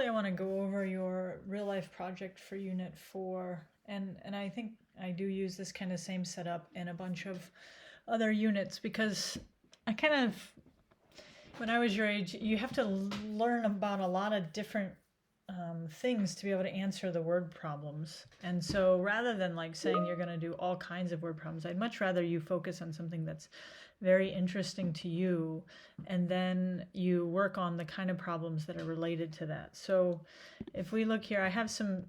Initially, I want to go over your real life project for Unit 4, and I think I do use this kind of same setup in a bunch of other units because I kind of, when I was your age, you have to learn about a lot of different things to be able to answer the word problems. And so rather than like saying you're going to do all kinds of word problems, I'd much rather you focus on something that's very interesting to you, and then you work on the kind of problems that are related to that. So if we look here, I have some,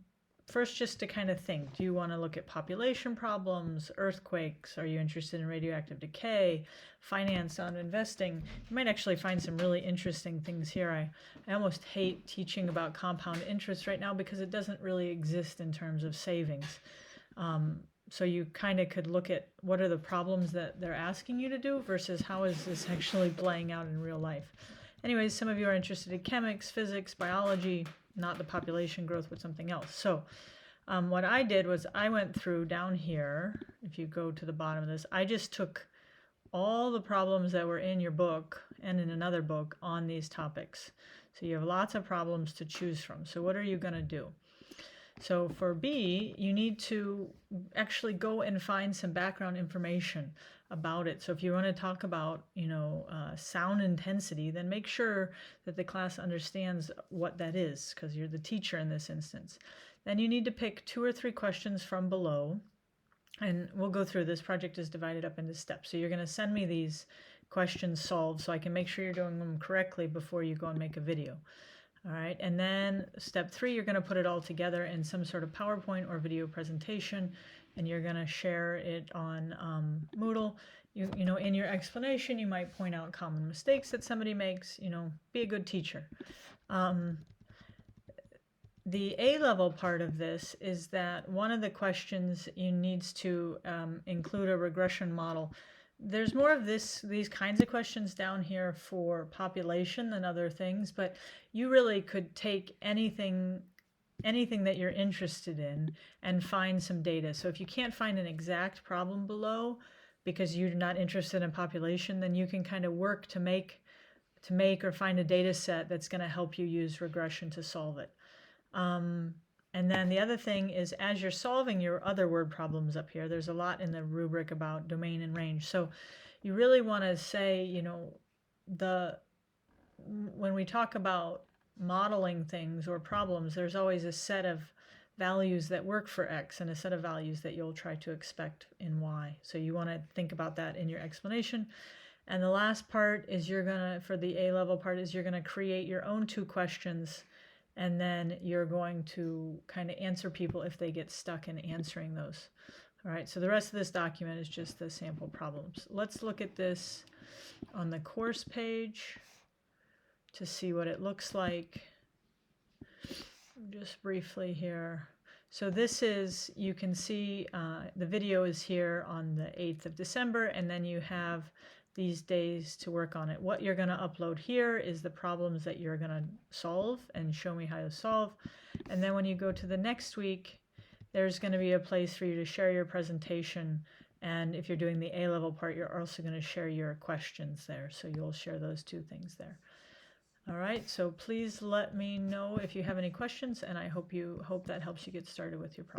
first just to kind of think, do you want to look at population problems, earthquakes? Are you interested in radioactive decay, finance on investing? You might actually find some really interesting things here. I almost hate teaching about compound interest right now because it doesn't really exist in terms of savings. So you kind of could look at what are the problems that they're asking you to do versus how is this actually playing out in real life. Anyways, some of you are interested in chemics, physics, biology, not the population growth, but something else. So what I did was I went through down here, if you go to the bottom of this, I just took all the problems that were in your book and in another book on these topics. So you have lots of problems to choose from. So what are you going to do? So for B, you need to actually go and find some background information about it. So if you want to talk about, sound intensity, then make sure that the class understands what that is, because you're the teacher in this instance. Then you need to pick 2 or 3 questions from below, and we'll go through. This project is divided up into steps. So you're going to send me these questions solved so I can make sure you're doing them correctly before you go and make a video. All right, and then step 3, you're going to put it all together in some sort of PowerPoint or video presentation, and you're going to share it on Moodle. In your explanation, you might point out common mistakes that somebody makes. Be a good teacher. The A-level part of this is that one of the questions you needs to include a regression model. There's more of these kinds of questions down here for population than other things, but you really could take anything that you're interested in and find some data. So if you can't find an exact problem below because you're not interested in population, then you can kind of work to make or find a data set that's going to help you use regression to solve it. And then the other thing is, as you're solving your other word problems up here, there's a lot in the rubric about domain and range. So you really want to say, when we talk about modeling things or problems, there's always a set of values that work for X and a set of values that you'll try to expect in Y. So you want to think about that in your explanation. And the last part is for the A-level part, is you're going to create your own 2 questions, and then you're going to kind of answer people if they get stuck in answering those. All right, so the rest of this document is just the sample problems. Let's look at this on the course page to see what it looks like. Just briefly here. So this is, you can see the video is here on the 8th of December, and then you have these days to work on it. What you're going to upload here is the problems that you're going to solve and show me how to solve. And then when you go to the next week, there's going to be a place for you to share your presentation. And if you're doing the A-level part, you're also going to share your questions there. So you'll share those 2 things there. All right, so please let me know if you have any questions, and I hope that helps you get started with your project.